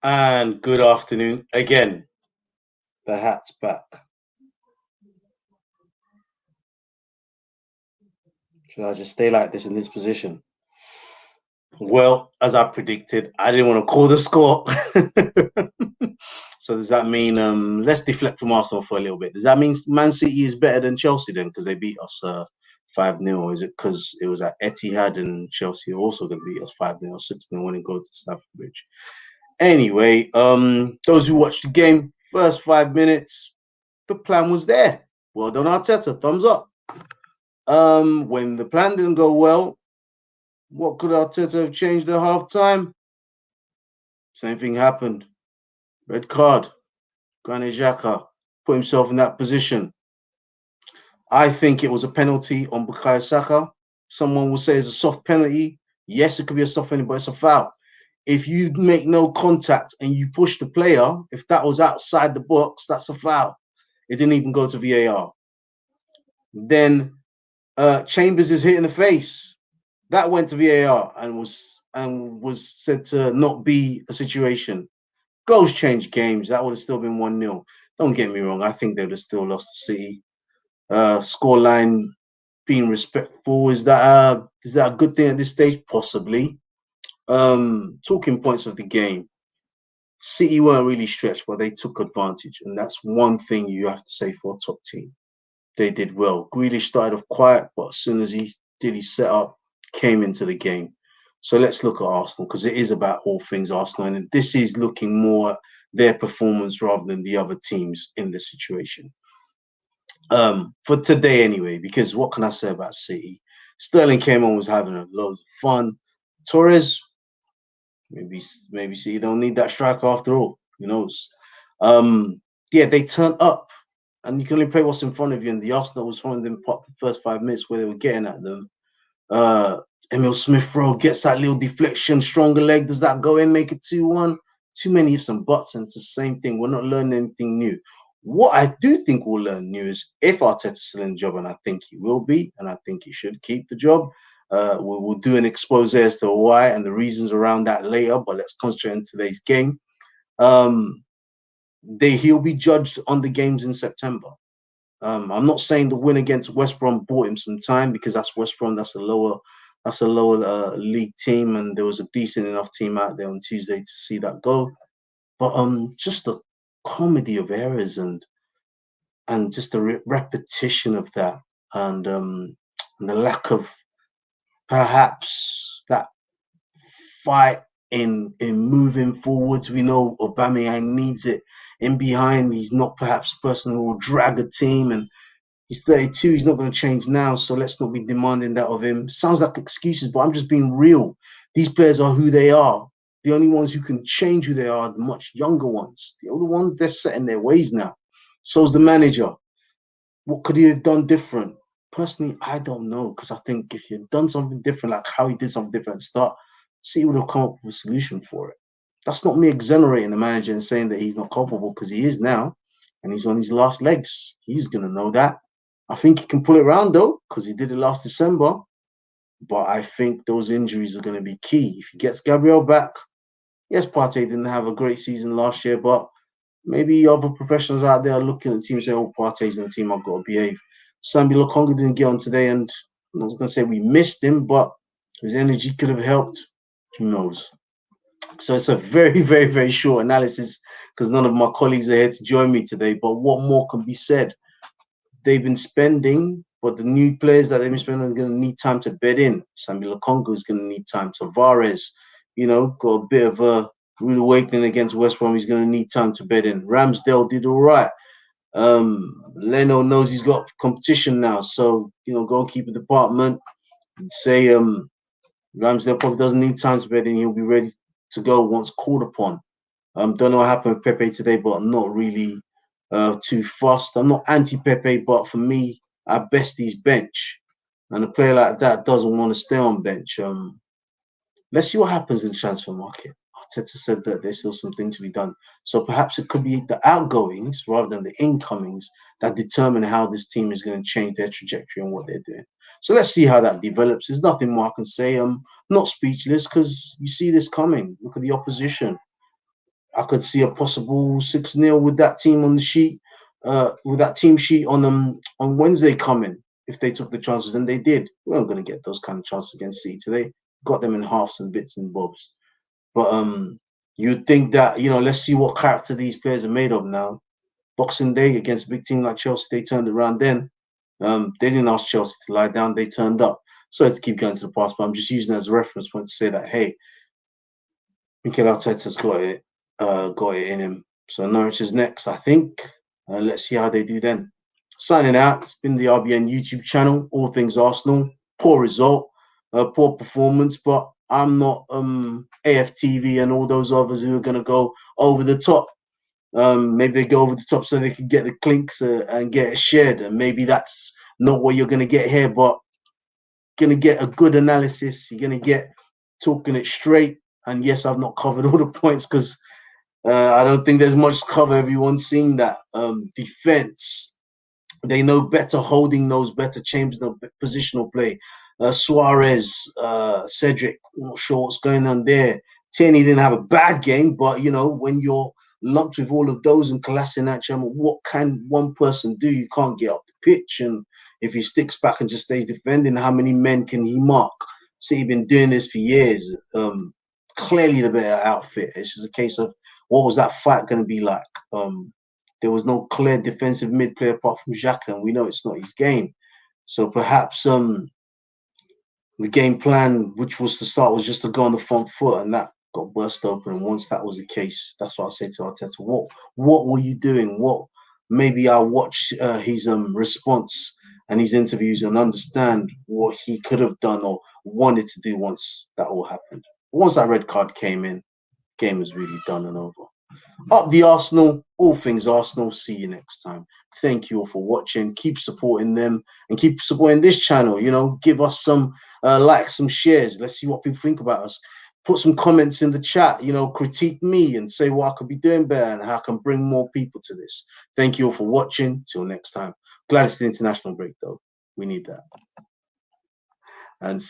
And good afternoon again. The hat's back. Should I just stay like this in this position? Well, as I predicted, I didn't want to call the score. So does that mean let's deflect from Arsenal for a little bit? Does that mean Man City is better than Chelsea then because they beat us 5-0? Or is it because it was at Etihad and Chelsea are also going to beat us 5-0 or 6-0 when it goes to Stamford Bridge? Anyway, those who watched the game, first 5 minutes, the plan was there. Well done, Arteta. Thumbs up. When the plan didn't go well, what could Arteta have changed at half time? Same thing happened. Red card. Granit Xhaka put himself in that position. I think it was a penalty on Bukayo Saka. Someone will say it's a soft penalty. Yes, it could be a soft penalty, but it's a foul. If you make no contact and you push the player, if that was outside the box, that's a foul. It didn't even go to VAR. Then Chambers is hit in the face. That went to VAR and was said to not be a situation. Goals change games. That would have still been 1-0. Don't get me wrong. I think they would have still lost to City. Scoreline being respectful, is that a good thing at this stage? Possibly. Talking points of the game. City weren't really stretched, but they took advantage, and that's one thing you have to say for a top team. They did well. Grealish started off quiet, but as soon as he did his setup, came into the game. So let's look at Arsenal because it is about all things Arsenal, and this is looking more at their performance rather than the other teams in the situation. For today anyway, because what can I say about City? Sterling came on, was having a load of fun. Torres, maybe City don't need that striker after all. Who knows? Yeah, they turned up, and you can only play what's in front of you. And the Arsenal was throwing them part the first 5 minutes where they were getting at them. Emil Smith Rowe gets that little deflection, stronger leg. Does that go in, make it 2-1? Too many ifs and buts, and it's the same thing. We're not learning anything new. What I do think we'll learn new is if Arteta's still in the job, and I think he will be, and I think he should keep the job. We'll do an expose as to why and the reasons around that later, but let's concentrate on today's game. He'll be judged on the games in September. I'm not saying the win against West Brom bought him some time because that's West Brom. That's a lower league team, and there was a decent enough team out there on Tuesday to see that go. But just the comedy of errors and just the repetition of that, and the lack of perhaps that fight in moving forwards. We know Aubameyang needs it in behind. He's not perhaps the person who will drag a team, and he's 32. He's not going to change now, so let's not be demanding that of him. Sounds like excuses, but I'm just being real. These players are who they are. The only ones who can change who they are the much younger ones. The older ones, they're set in their ways now. So's the manager. What could he have done different? Personally, I don't know, because I think if he had done something different, like how he did something different at the start, City would have come up with a solution for it. That's not me exonerating the manager and saying that he's not culpable, because he is now, and he's on his last legs. He's going to know that. I think he can pull it around, though, because he did it last December. But I think those injuries are going to be key. If he gets Gabriel back, yes, Partey didn't have a great season last year, but maybe other professionals out there are looking at the team and saying, oh, Partey's in the team, I've got to behave. Sambi Lokonga didn't get on today, and I'm not going to say we missed him, but his energy could have helped. Who knows? So it's a very, very, very short analysis because none of my colleagues are here to join me today. But what more can be said? They've been spending, but the new players that they've been spending are going to need time to bed in. Sambi Lokonga is going to need time. Tavares, got a bit of a rude awakening against West Brom. He's going to need time to bed in. Ramsdale did all right. Leno knows he's got competition now. So, goalkeeper department, say Ramsdale probably doesn't need time to bed in. He'll be ready to go once called upon. Don't know what happened with Pepe today, but I'm not really too fussed. I'm not anti-Pepe, but for me, at best, he's bench. And a player like that doesn't want to stay on bench. Let's see what happens in the transfer market. Arteta said that there's still something to be done. So perhaps it could be the outgoings rather than the incomings that determine how this team is going to change their trajectory and what they're doing. So let's see how that develops. There's nothing more I can say. I'm not speechless because you see this coming. Look at the opposition. I could see a possible 6-0 with that team on the sheet, with that team sheet on Wednesday coming. If they took the chances, and they did, we weren't going to get those kind of chances against City today. Got them in halves and bits and bobs. But you'd think that, let's see what character these players are made of now. Boxing Day against a big team like Chelsea, they turned around then. They didn't ask Chelsea to lie down. They turned up. Sorry to keep going to the past, but I'm just using it as a reference point to say that, hey, Mikel Arteta's got it in him. So Norwich is next, I think. Let's see how they do then. Signing out. It's been the RBN YouTube channel. All things Arsenal. Poor result, poor performance, but I'm not AFTV and all those others who are going to go over the top. Maybe they go over the top so they can get the clinks and get it shared. And maybe that's not what you're going to get here, but going to get a good analysis. You're going to get talking it straight. And yes, I've not covered all the points because I don't think there's much to cover. Everyone's seen that defense. They know better holding those, better changes of positional play. Suarez, Cedric, I'm not sure what's going on there. Tierney didn't have a bad game, but when you're lumped with all of those and Kolasinac, what can one person do? You can't get up the pitch, and if he sticks back and just stays defending, how many men can he mark? City been doing this for years. Clearly the better outfit. It's just a case of what was that fight going to be like? There was no clear defensive mid player apart from Xhaka, and we know it's not his game. So perhaps the game plan, which was to start, was just to go on the front foot, and that got burst open. And once that was the case, that's what I said to Arteta. What were you doing? Maybe I'll watch his response and his interviews and understand what he could have done or wanted to do once that all happened. Once that red card came in, game was really done and over. Up the Arsenal, all things Arsenal. See you next time. Thank you all for watching. Keep supporting them and keep supporting this channel. Give us some likes, some shares. Let's see what people think about us. Put some comments in the chat. Critique me and say what I could be doing better and how I can bring more people to this. Thank you all for watching. Till next time. Glad it's the international break, though. We need that. And